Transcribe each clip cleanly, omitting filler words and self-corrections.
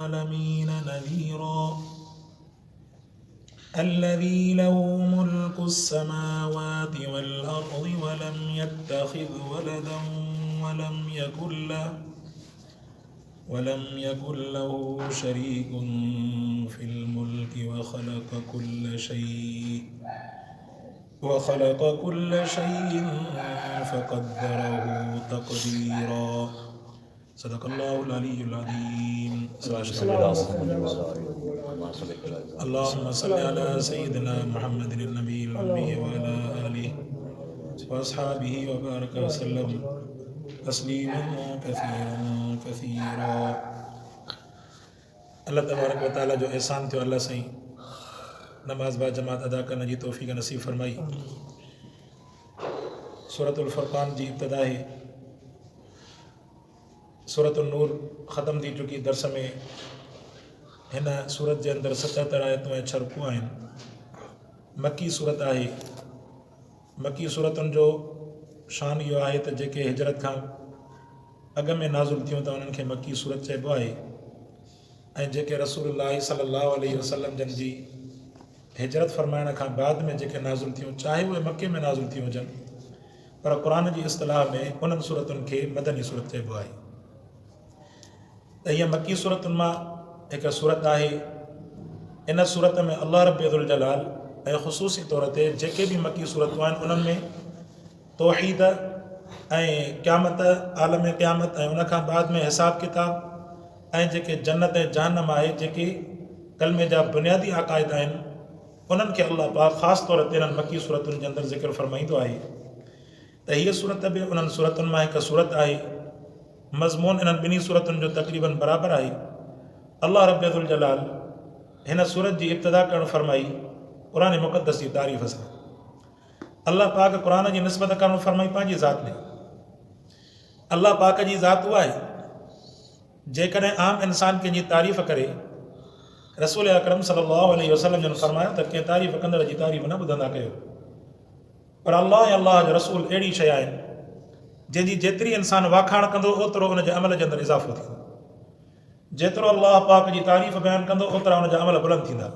العالمين نذيرا الذي له ملك السماوات والأرض ولم يتخذ ولدا ولم يكن له شريك في الملك وخلق كل شيء فقدره تقديرا. صدق الله العلي العظيم. اللهم صل على سيدنا محمد النبي الأمي وعلى آله وأصحابه وبارك وسلم تسليما كثيرا. अल्लाह तबारक व तआला जो एहसान थियो अल्लाह साईं नमाज बा जमात अदा करने की तौफीक नसीब फरमाई। सूरतुल फुरक़ान जी इब्तिदा है, सूरतुन नूर ख़त्म थी चुकी। दर्स में हिन सूरत के अंदर 77 आयतूं ऐं 6 रुकू आहिनि। मक्की सूरत आहे। मक्की सूरतुनि जो शान इहो आहे त जेके हिजरत खां अॻ में नाज़ुल थियूं त उन्हनि खे मक्की सूरत चइबो आहे, ऐं जेके रसूलुल्लाह सल्लल्लाहु अलैहि वसल्लम जन जी हिजरत फरमाइण खां बाद में जेके नाज़ुल थियूं, चाहे उहे मके में नाज़ुल थी हुजनि, पर क़ुरान जी इस्तिलाह में उन्हनि सूरतुनि खे मदनी सूरत चइबो आहे। त हीअ मक्की सूरतुनि मां हिकु सूरत आहे। इन सूरत में अल्लाह रब्बुल जलाल ऐं ख़ुसूसी तौर ते जेके बि मक्की सूरतूं आहिनि उन्हनि में तौहीद ऐं क़यामत, आलम क़यामत ऐं उन खां बाद में हिसाब किताब ऐं जेके जन्नत ऐं जहन्नम आहे, जेके कलमे जा बुनियादी अक़ाइद आहिनि, उन्हनि खे अल्लाह पाक ख़ासि तौर ते इन्हनि मक्की सूरतुनि जे अंदरि ज़िक्र फरमाईंदो आहे। त हीअ सूरत बि उन्हनि सूरतुनि मां हिकु सूरत आहे। मज़मून इन्हनि ॿिन्ही सूरतुनि जो तक़रीबन बराबरि आहे। अल्लाह रब्बुल जलाल हिन सूरत जी इब्तिदा करणु फरमाई क़ुरान मुक़द्दस जी तारीफ़ सां। अल्लाह पाक क़ुरान जी निस्बत करणु फरमाई पंहिंजी ज़ात में। अल्लाह पाक जी ज़ात उहा आहे, जेकॾहिं आम इंसान कंहिंजी तारीफ़ करे, रसूल अकरम सल्लल्लाहु अलैहि वसल्लम जन फरमायो त कंहिं तारीफ़ कंदड़ जी तारीफ़ न ॿुधंदा कयो। पर अल्लाह ऐं अल्लाह जो रसूल अहिड़ी शइ आहिनि जंहिंजी जेतिरी इंसान वाखाण कंदो ओतिरो उनजे अमल जे अंदरि इज़ाफ़ो थींदो। जेतिरो अल्लाह पाक जी तारीफ़ बयानु कंदो ओतिरा उनजा अमल बुलंद थींदा।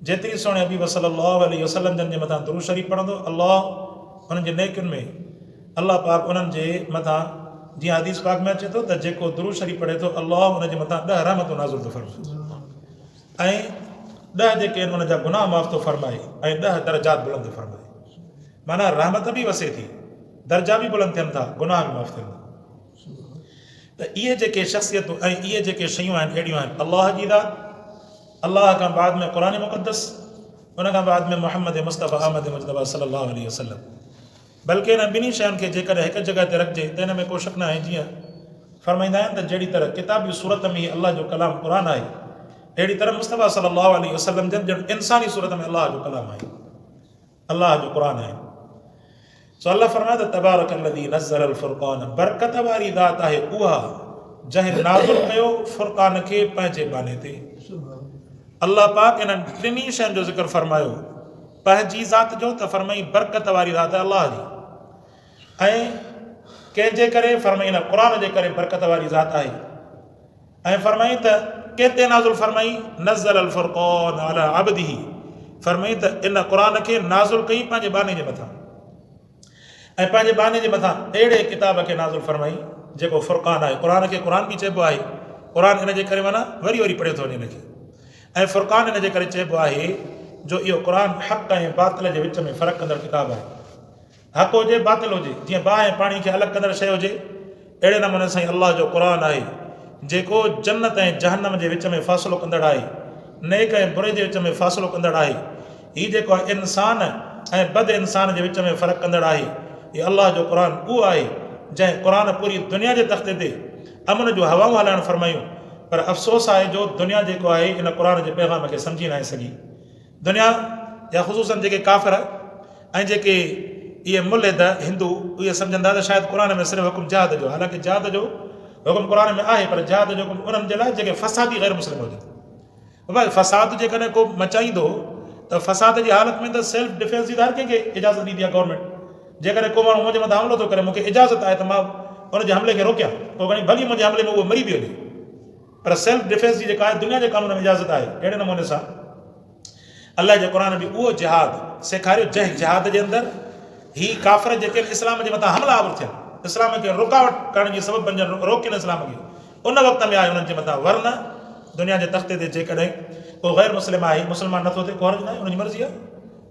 जेतिरी सोणे हबीब सल्लल्लाहु अलैहि वसल्लम जन जे मथां दुरूद शरीफ़ पढ़ंदो, अल्लाह उन्हनि जे नेकियुनि में अल्लाह पाक उन्हनि जे मथां, जीअं हदीस पाक में अचे थो त जेको दुरूद शरीफ़ पढ़े थो अल्लाह उनजे मथां 10 रहमतूं नाज़िल थो फरमाए, ऐं 10 जेके आहिनि उनजा गुनाह माफ़ थो फरमाए, ऐं 10 दर्जात बुलंद थो फरमाए। माना रहमत बि वसे थी, दर्जा बि बुलंद थियनि था, गुनाह बि माफ़ थियनि था। त इहे जेके शख़्सियतूं ऐं इहे जेके शयूं आहिनि अहिड़ियूं आहिनि। अल्लाह जी ज़ात, अल्लाह खां बाद में क़ुरान मुक़द्दस, उन खां बाद में मोहम्मद मुस्तफ़ा अहमद मुजतबा सल्लल्लाहु अलैहि वसल्लम। बल्कि इन ॿिन्ही शयुनि खे जेकॾहिं हिकु जॻह ते रखिजे त हिन में को शक न आहे। जीअं फरमाईंदा आहिनि त जहिड़ी तरह किताबी सूरत में ई अल्लाह जो कलाम क़ुरान आहे, अहिड़ी तरह मुस्तफ़ा सल्लल्लाहु अलैहि वसल्लम जन इंसानी सूरत में अल्लाह जो कलाम आहे, अल्लाह जो क़ुरान आहे। सो अल्लाह फरमाए त तबारकल्लज़ी नज़्ज़लल फ़ुरक़ान, बरकत वारी ज़ात आहे उहा जंहिं नाज़िल कयो फ़ुरक़ान खे पंहिंजे बाने ते। अल्लाह पाक इन्हनि टिनी शयुनि जो ज़िक्र फरमायो, पंहिंजी ज़ात जो त फरमाई बरकत वारी ज़ात आहे अल्लाह जी, ऐं कंहिंजे करे फरमाई न क़ुरान जे करे बरकत वारी ज़ात आहे, ऐं फरमाई त कंहिं ते नाज़िल फरमाई नज़्ज़लल फ़ुरक़ान अला अब्दिही, फरमाई त इन क़ुरान खे नाज़िल कई पंहिंजे बाने जे मथां, ऐं पंहिंजे बाने जे मथां अहिड़े किताब खे नाज़िल फरमाई जेको फ़ुरक़ान आहे। क़ुरान खे क़ुरान बि चइबो आहे, क़ुरान इन जे करे माना वरी वरी पढ़े थो वञे हिनखे, ऐं फ़ुरक़ान इन जे करे चइबो आहे जो इहो क़ुरान हक़ ऐं बातिल जे विच में फ़र्क़ु कंदड़ किताब आहे। हक़ हुजे बातिल हुजे, जीअं बाहि ऐं पाणी खे अलॻि कंदड़ शइ हुजे, अहिड़े नमूने सां अल्लाह जो क़ुरान आहे जेको जन्नत ऐं जहन्नम जे विच में फ़ासिलो कंदड़ आहे, नेक ऐं बुरे जे विच में फ़ासिलो कंदड़ आहे। हीउ जेको आहे इंसान ऐं बद इंसान जे विच में फ़र्क़ु कंदड़ आहे। हीउ अल्लाह जो क़ुरान उहो आहे जंहिं क़ुरान पूरी दुनिया जे तख़्ते ते अमन जो हवाऊं हलाइणु फरमायूं, पर अफ़सोस आहे जो दुनिया जेको आहे इन क़ुरान जे पैगाम खे सम्झी न सघी। दुनिया या ख़ुसूसन जेके काफ़िर ऐं जेके इहे मुल्हिद हिंदू, इहे सम्झंदा त शायदि क़ुरान में सिर्फ़ु हुकुम जिहाद जो, हालांकि जिहाद जो हुकुम क़ुरान में आहे, पर जिहाद जो हुकुम उन्हनि जे लाइ जेके फ़सादी ग़ैर मुस्लिम हुजनि। भाई फ़साद जेकॾहिं को मचाईंदो त फ़साद जी हालत में त सेल्फ डिफेंस जी त हर कंहिंखे इजाज़त ॾींदी आहे गवर्नमेंट। जेकॾहिं को माण्हू मुंहिंजे मथां हमलो थो करे, मूंखे इजाज़त आहे त मां हुनजे हमले खे रोकियां, पोइ घणी भली मुंहिंजे हमले में उहो मरी बि वञे, पर सेल्फ डिफेंस जी जेका आहे दुनिया जे कानून में इजाज़त आहे। अहिड़े नमूने सां अलाह जे क़ुर बि उहो जिहाद सेखारियो जंहिं जिहाद जे अंदरि ही काफ़िर जेके इस्लाम जे मथां हमला आवर थियनि, इस्लाम खे रुकावट करण जी सबबु बणजनि, रोकनि इस्लाम खे, उन वक़्त में आहे उन्हनि जे मथां। वरना दुनिया जे तख़्ते ते जेकॾहिं को गैर मुस्लिम आहे, मुस्लमान नथो थिए, को हर्ज न आहे, उनजी मर्ज़ी आहे।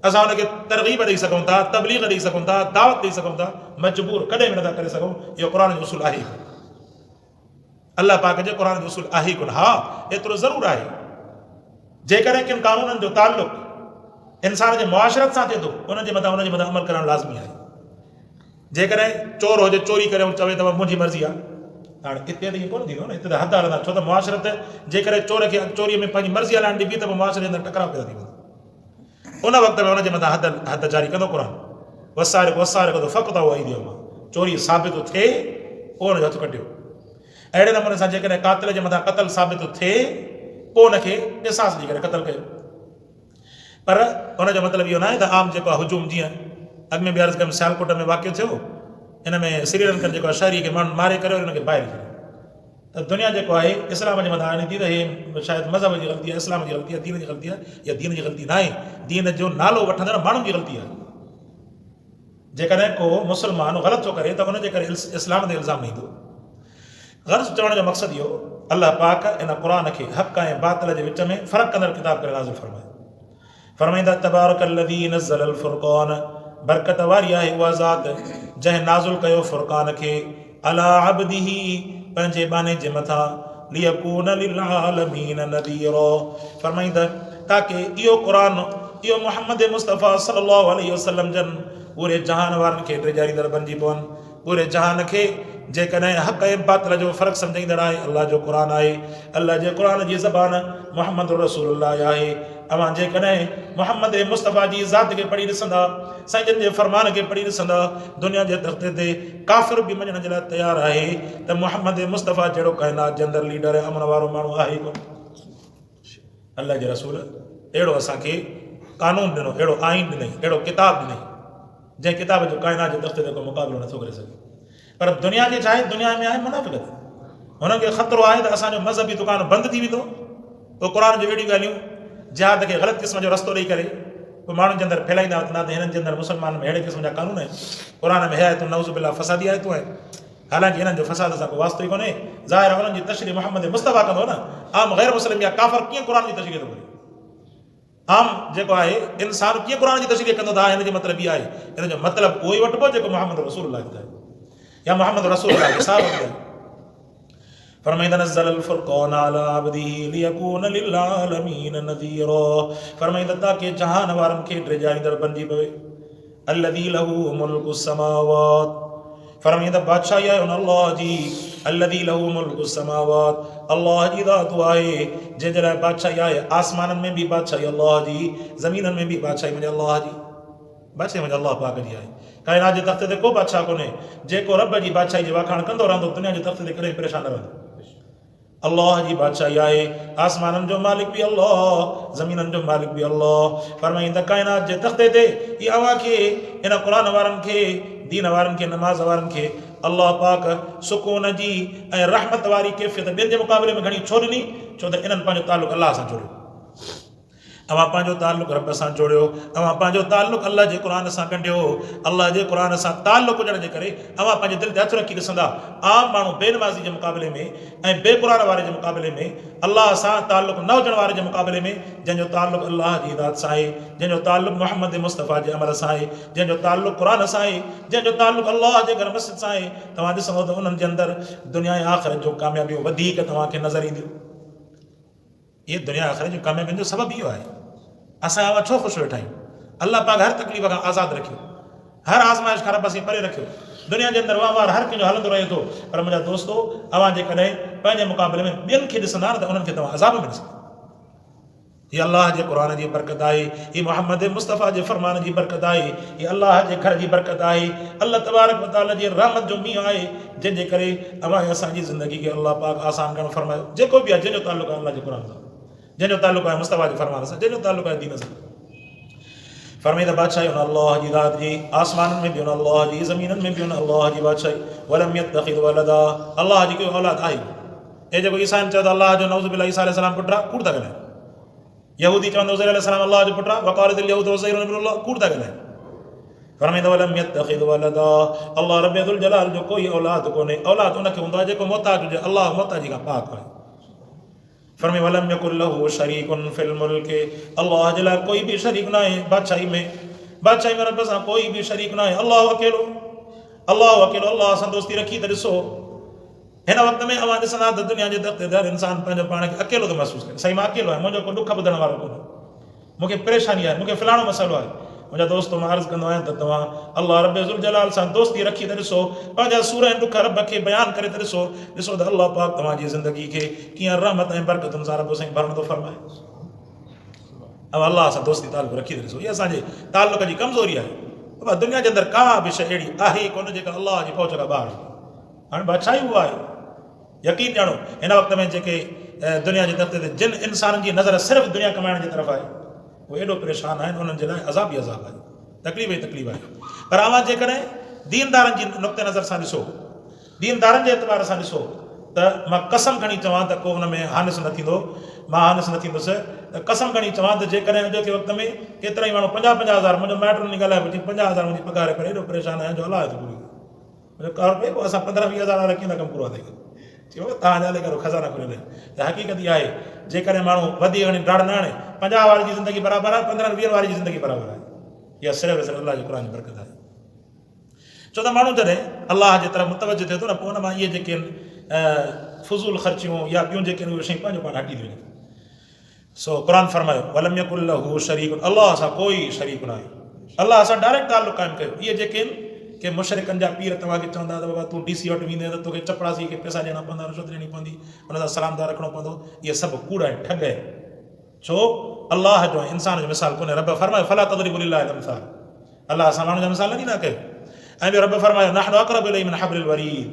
असां हुनखे तरगीब ॾेई सघूं था, तबलीग ॾेई सघूं था, दावत ॾेई सघूं था, मजबूर कॾहिं बि नथा करे सघूं। इहो क़ुर जो उसूल आहे, अल्लाह पाक जे क़ुर जो उसूल आहे कोन। हा, एतिरो ज़रूरु आहे जेकॾहिं किन कानूननि जो ताल्लुक़ इंसान जे मुआशरत सां थिए थो, उनजे मथां अमल करणु लाज़मी आहे। जेकॾहिं चोर हुजे चोरी करे चवे त मुंहिंजी मर्ज़ी आहे, हाणे हिते त ईअं कोन थींदो न, हिते त हद हलंदा। छो त मुआशरत जेकॾहिं चोर खे चोरीअ में पंहिंजी मर्ज़ी हलाइण ॾिबी त पोइ मुआशरे जे अंदरि टकराव पैदा थी वेंदो। उन वक़्त में हुनजे मथां हद जारी कंदो क़ुर। वसारे कंदो फ़क़त उहो ईंदी आहे, चोरी साबित थिए पोइ हुनजो हथु कटियो। अहिड़े नमूने सां जेकॾहिं कातिल जे मथां क़तल साबित थिए पोइ हुनखे क़िसास ॾेई करे क़तल कयो। पर हुनजो मतिलबु इहो न आहे त आम जेको आहे हुजूम, जीअं अॻु में बि अर्ज़ु कयुमि सियालकोट में वाक़ियो थियो, हिन में श्रीलंकन जेको आहे शहरी खे माण्हू मारे करे हुनखे ॿाहिरि छॾियो। त दुनिया जेको आहे इस्लाम जे मथां आणे थी त हे शायदि मज़हब जी ग़लती आहे, इस्लाम जी ग़लती आहे, दीन जी ग़लती आहे। या दीन जी ग़लती न आहे, दीन जो नालो वठंदड़ माण्हुनि जी ग़लती आहे। जेकॾहिं को मुस्लमान ग़लति थो करे त उनजे करे इस्लाम ते इल्ज़ाम न ईंदो। ग़र्ज़ चवण जो मक़सदु इहो, अलाह पाक इन क़ुर खे हक़ ऐं बातिल जे विच में फ़र्क़ु कंदड़ किताब करे नाज़िल फरमाए। फरमाईंदा तबारकल्लज़ी नज़्ज़लल फुरक़ान, बरकत वारी आहे उहा ज़ात जंहिं नाज़िल कयो फुरक़ान खे अला अब्दिही, पंहिंजे बाने जे मथां, लियकून लिलआलमीन नज़ीरो। फरमाईंदा ताकि इहो क़ुर, इहो मुहम्मद मुस्तफ़ा सल्लल्लाहु अलैहि वसल्लम जन पूरे जहान वारनि खे ॾेजारींदड़ बणिजी पवनि। पूरे जहान खे जेकॾहिं हक़ ऐं बातिल जो फ़र्क़ु सम्झाईंदड़ आहे अल्लाह जो क़ुर आहे। अल्लाह जे क़ुर जी ज़बान मुहम्मद रसूलुल्लाह आहे। अवां जेकॾहिं मुहम्मद मुस्तफ़ा जी ज़ात खे पढ़ी ॾिसंदा, साईं जन जे फरमान खे पढ़ी ॾिसंदा, दुनिया जे तख़्ते ते काफ़िर बि मञण जे लाइ तयारु आहे त मुहम्मद मुस्तफ़ा जहिड़ो काइनात जे अंदरि लीडर ऐं अमन वारो माण्हू आहे कोन। अल्लाह जे रसूल अहिड़ो असांखे कानून ॾिनो, अहिड़ो आइन ॾिनई, अहिड़ो किताब ॾिनई, जंहिं किताब जो काइनात जे तख़्ते ते को मुक़ाबिलो नथो करे सघे। पर दुनिया जे छा आहे, दुनिया में आहे मुनाफ़िक़त। हुनखे ख़तरो आहे त असांजो मज़हबी दुकान बंदि थी वेंदो, पोइ क़ुर जूं अहिड़ियूं ॻाल्हियूं जिहाद खे ग़लति क़िस्म जो रस्तो ॾेई करे पोइ माण्हुनि जे अंदरि फैलाईंदा वठंदा त हिननि जे अंदरि मुस्लमान में अहिड़े क़िस्म जा कानून आहिनि, क़ुर में हिदायतूं नऊज़ बिल्लाह फसादी आयतूं आहिनि। हालांकि हिननि जो फसाद सां को वास्तो ई कोन्हे, ज़ाहिर आहे हुननि जी तशरीह मुहम्मद मुस्तफ़ा कंदो न। आम गैर मुस्लिम या काफ़िर कीअं क़ुर जी तशरीह थो करे, आम जेको आहे इंसान कीअं क़ुर जी तशरीह कंदो था, हिन जो मतिलबु इहा आहे, हिन जो मतिलबु उहो ई वठिबो जेको मुहम्मद रसूलुल्लाह ॿुधाए या मुहम्मद रसूलुल्लाह के साहब ॿुधाए। फरमाईंदा नज़्ज़लल फुरक़ान अला अब्दिही लियकून लिलआलमीन नज़ीरो। फरमाईंदा ताकि जहान वारनि खे ॾेजारींदड़ बणिजी पवे। अल्लज़ी लहू मुल्कु समावात, फरमाईंदा बादशाही आहे उन अल्लाह जी, अल्लज़ी लहू मुल्कु समावात, अल्लाह जी ज़ात आहे जंहिंजे लाइ बादशाही आहे। आसमाननि में बि बादशाही अल्लाह जी, ज़मीननि में बि बादशाही मुंहिंजे अल्लाह जी, बादशाही मुंहिंजे अल्लाह पाक जी आहे। काइनात जे तख़्ते ते को बादशाह कोन्हे जेको रब जी बादशाही जे वाखाण कंदो रहंदो, दुनिया जे तख़्ते ते कॾहिं परेशान न रहंदो। अल्लाह जी बादशाही आहे, आसमाननि जो मालिक बि अल्लाह, ज़मीननि जो मालिक बि अल्लाह। फरमाईंदा काइनात जे तख़्ते ते इहा अव्हां खे, इन क़ुर वारनि खे, दीन वारनि खे, नमाज़ वारनि खे अल्लाह पाक सुकून जी ऐं रहमत वारी कैफ़ियत ॿियनि जे मुक़ाबले में घणी छो ॾिनी? छो त इन्हनि पंहिंजो ताल्लुक़ अल्लाह सां जोड़ियो। अवां पंहिंजो ताल्लुक़ रब सां जोड़ियो, अवां पंहिंजो ताल्लुक़ अल्लाह जे क़ुर सां कढियो। अल्लाह जे क़ुर सां ताल्लुक़ हुजण जे करे अवां पंहिंजे दिलि ते हथु रखी ॾिसंदा, आम माण्हू बेनमाज़ी जे मुक़ाबले में ऐं बेक़ुर वारे जे मुक़ाबले में, अल्लाह सां ताल्लुक़ न हुजण वारे जे मुक़ाबले में, जंहिंजो ताल्लुक़ अल्लाह जी ज़ात सां आहे, जंहिंजो ताल्लुक़ मुहम्मद मुस्तफ़ा जे अमल सां आहे, जंहिंजो ताल्लुक़ क़ुर सां आहे, जंहिंजो ताल्लुक़ अल्लाह जे घर मस्जिद सां आहे, तव्हां ॾिसंदो त उन्हनि जे अंदरि दुनिया ऐं आख़िरत जो कामयाबियूं वधीक तव्हांखे नज़र ईंदियूं। इहे दुनिया आख़िरत जूं कामयाबियुनि जो सबबु इहो आहे। असां अवां छो ख़ुशि वेठा आहियूं? अल्लाह पाक हर तकलीफ़ खां आज़ादु रखियो, हर आज़माइश खां रब सां परे रखियो। दुनिया जे अंदरि वहिंवार हर कंहिंजो हलंदो रहे थो, पर मुंहिंजा दोस्तो अवां जेकॾहिं पंहिंजे मुक़ाबले में ॿियनि खे ॾिसंदा न त उन्हनि खे तव्हां अज़ाब में ॾिसंदा। हीअ अल्लाह जे क़ुर जी बरकत आहे, हीअ मुहम्मद मुस्तफ़ा जे फरमान जी बरकत आहे, हीअ अल्लाह जे घर जी बरकत आहे, अल्लाह तबारक व तआला जी रहमत जो मींहुं आहे, जंहिंजे करे अवां असांजी ज़िंदगी खे अल्लाह पाक आसान करणु फरमायो। जेको बि आहे जंहिंजो ताल्लुक़ आहे अल्लाह जे क़ुर सां, जंहिंजो ताल्लुक़ आहे मुस्तफ़ा जे फरमान सां, जंहिंजो ताल्लुक़ आहे दीन सां। फरमाईंदा बादशाही उन अल्लाह जी ज़ात जी, आसमाननि में बि उन अल्लाह जी, ज़मीननि में बि उन अल्लाह जी बादशाही। वलम यत्तखिज़ वलदा, अल्लाह जी कोई औलाद आहे, ए जेको ईसा चयो त अलाह जो नऊज़ बिल्लाह ईसा अलैहिस्सलाम पुटु आहे, कूड़ था ॻाल्हाइनि। यहूदी चवंदो उज़ैर अलैहिस्सलाम अलाह जो पुटु आहे, वक़ालतिल यहूद उज़ैर इब्नुल्लाह, कूड़ था ॻाल्हाइनि। फरमाईंदो वलम यत्तखिज़ वलदा, अल्लाह रब्बुल ज़ुल जलाल जो कोई औलाद कोन्हे, औलाद उनखे हूंदो आहे जेको मोहताज हुजे, अल्लाह मोहताजी खां पाक आहे। फरमाए वलम यकुल लहू शरीकुन फिल मुल्क, अल्लाह जे लाइ कोई बि शरीक न आहे बादशाही में रब सां कोई बि शरीक न आहे, अल्लाह अकेलो, अल्लाह सां दोस्ती रखी त ॾिसो हिन वक़्त में अवां ॾिसंदा त दुनिया जे दफ़्ते हर इंसान पंहिंजो पाण खे अकेलो थो महसूसु करे। साईं मां अकेलो आहियां, मुंहिंजो को ॾुख ॿुधण वारो कोन्हे, मूंखे परेशानी आहे, मूंखे फलाणो मसइलो आहे। मुंहिंजा दोस्त मां अर्ज़ु कंदो आहियां त तव्हां अल्लाह रब्बुल ज़ुल जलाल सां दोस्ती रखी त ॾिसो, पंहिंजा सूर ऐं ॾुख रब खे बयानु करे त ॾिसो त अल्लाह पाक तव्हांजी ज़िंदगी खे कीअं रहमत ऐं बरकतुनि सां रब साईं भरण थो फरमाए। अब अल्लाह सां दोस्ती तालुक़ रखी त ॾिसो, इहा असांजे तालुक़ जी कमज़ोरी आहे। बाबा दुनिया जे अंदरि का बि शइ अहिड़ी आहे कोन जेका अल्लाह जी पहुच खां ॿाहिरि। हाणे बादशाही उहा आहे, यकीन ॼाणो हिन वक़्त में जेके दुनिया जे दफ़्ते ते जिन इंसाननि जी नज़र सिर्फ़ु दुनिया कमाइण जी तरफ़ आहे, उहे एॾो परेशान आहिनि, उन्हनि जे लाइ अज़ाब ई अज़ाब आहे, तकलीफ़ ई तकलीफ़ आहे। पर अवां जेकॾहिं दीनदारनि जी नुक़्ते नज़र सां ॾिसो, दीनदारनि जे एतबार सां ॾिसो त मां कसम खणी चवां त को हुन में हानिस न थींदो, मां हानिस न थींदुसि। त कसम खणी चवां त जेकॾहिं अॼोके वक़्त में केतिरा ई माण्हू 50,000 मुंहिंजो माइटनि ॻाल्हाए वठी 50,000 मुंहिंजी पघार पर एॾो परेशान आहियां जो अलाह थो पूरी मुंहिंजो कार पए पोइ असां 15-20,000 वारा कीअं कमु पूरो थिए। चयो तव्हां ॼाले करो खज़ाना खुलियल आहिनि। त हक़ीक़त इहा आहे जेकॾहिं माण्हू वधी घणी ॾाढ न आणे 50 वारे जी ज़िंदगी बराबरि आहे, 15-20 वारी जी ज़िंदगी बराबरि आहे। इहा सिर्फ़ु अलाह जे क़ुर जी बरकत आहे। छो त माण्हू जॾहिं अलाह जे तरफ़ मुतवजो थिए थो न, पोइ हुन मां इहे जेके आहिनि फज़ूल ख़र्चियूं या ॿियूं जेके आहिनि उहे शयूं पंहिंजो पाण हटी थियूं वञनि। सो क़ुर फरमायो वलम यकुल लहू शरीक, अलाह सां कोई शरीक न आहे, अलाह सां डायरेक्ट ताल्लुक़ क़ाइमु कयो। इहे जेके आहिनि के मुशरिकनि जा पीर तव्हांखे चवंदा त बाबा तूं DC वटि वेंदे त तोखे चपड़ासी खे पैसा ॾियणा पवंदा, रिश्वत ॾियणी पवंदी, हुन सां सलामदार रखिणो पवंदो, इहे सभु कूड़ आहिनि, ठग आहे। छो अलाह जो इंसान जो मिसाल कोन्हे। रब फरमायो फला तदरिबू लिल्लाहिल अमसाल, अलाह सां माण्हू जा मिसाल न ॾींदा कयो। ऐं ॿियो रब फरमायो नहनु अक़रबु इलैहि मिन हब्लिल वरीद,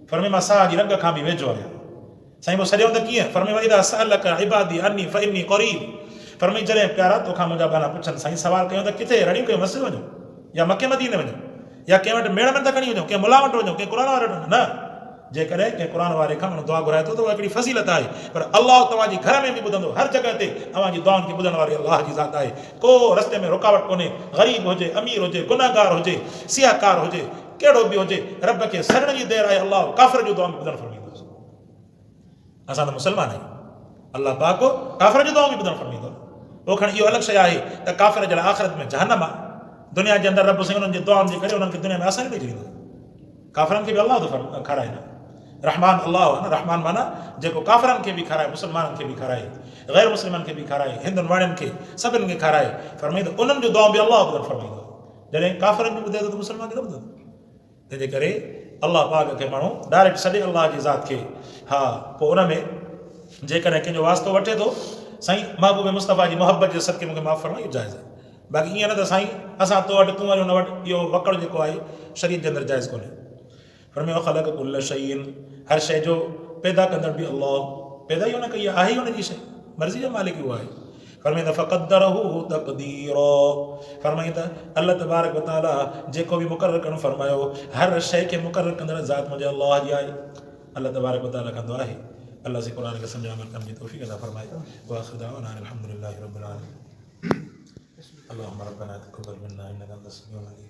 फरमाए मां साह जी रग खां बि वेझो आहियां। साईं पोइ सॼो त कीअं, फरमाए वइदा सअलक इबादी अन्नी फइन्नी क़रीब, फरमाई जॾहिं प्यारा तोखां मुंहिंजा ॿाना पुछनि, साईं सवाल कयूं त किथे रड़ियूं कयूं मस्जिद वञूं या मके मदीने वञूं या कंहिं वटि मेड़ में त खणी वञूं, कंहिं मुला वटि वञूं, कंहिं क़ुर वारे वटि वञूं, न। जेकॾहिं कंहिं क़ुर वारे खां माण्हू दुआ घुराए थो त उहा हिकिड़ी फज़ीलत आहे, पर अलाह तव्हांजी घर में बि ॿुधंदो, हर जॻह ते तव्हांजी दुआउनि खे ॿुधण वारी अलाह जी ज़ात आहे। को रस्ते में रुकावट कोन्हे, ग़रीब हुजे, अमीर हुजे, गुनाहगार हुजे, सियाहकार हुजे, कहिड़ो बि हुजे, रब खे सड़ण जी देरि आहे, अलाह काफ़िर जो दुआ में ॿुधणु फरमाईंदो। असां त मुस्लमान आहियूं, अलाह पाक काफ़िर जो दुआ में ॿुधणु फरमाईंदो। पोइ खणी इहो अलॻि शइ आहे त काफ़िर जे लाइ आख़िरत में जहन्नम आहे। दुनिया जे अंदरि रब साईं उन्हनि जी दुआउनि जे करे उन्हनि खे दुनिया में आसानी ॾेई छॾींदो। काफ़िरनि खे बि अलाह थो खाराए न, रहमान अलाह आहे न, रहमान माना जेको काफ़िरनि खे बि खाराए, मुस्लमाननि खे बि खाराए, ग़ैर मुस्लिमनि खे बि खाराए, हिंदुनि वाणियुनि खे सभिनि खे खाराए, फरमाईंदो उन्हनि जो दुआऊं बि अलाह ॿुधणु फरमाईंदो। जॾहिं काफ़िरनि खे ॿुधे थो त मुस्लमान खे न ॿुधंदो। तंहिंजे करे अलाह पाक खे माण्हू डायरेक्ट सॼे अलाह जी ज़ात खे, हा पोइ उन में जेकॾहिं कंहिंजो वास्तो वठे थो, साईं महबूब मुस्तफ़ा जी मोहबत जे सदके मूंखे माफ़ फरमाए, इहो जाइज़ आहे। बाक़ी ईअं न त साईं असां तो वटि तूं वरी हुन वटि, इहो वकड़ जेको आहे शरीयत जे अंदरि जाइज़ कोन्हे। फरमायो ख़लक़ कुल्ल शैइन, हर शइ जो पैदा कंदड़ बि अलाह, पैदा ई हुन कई आहे, ई हुन जी शइ, मर्ज़ी जो मालिक उहो आहे। फरमाईंदा फ़क़द्दरहू तक़दीरा, फरमाईंदा अल्लाह तबारक व तआला जेको बि मुक़ररु करणु फरमायो, हर शइ खे मुक़ररु कंदड़ ज़ात मुंहिंजे अलाह जी आहे, अल्लाह तबारक व तआला कंदो आहे। अल्लाह से क़ुर खे सम्झण अमल करण जी तौफ़ीक़ अता फरमाए। व आख़िरु दाअवाना अल्हम्दुलिल्लाहि रब्बिल आलमीन। अल्लाहुम्मा रब्बना तक़ब्बल मिन्ना इन्नका अंतस समीउल अलीम।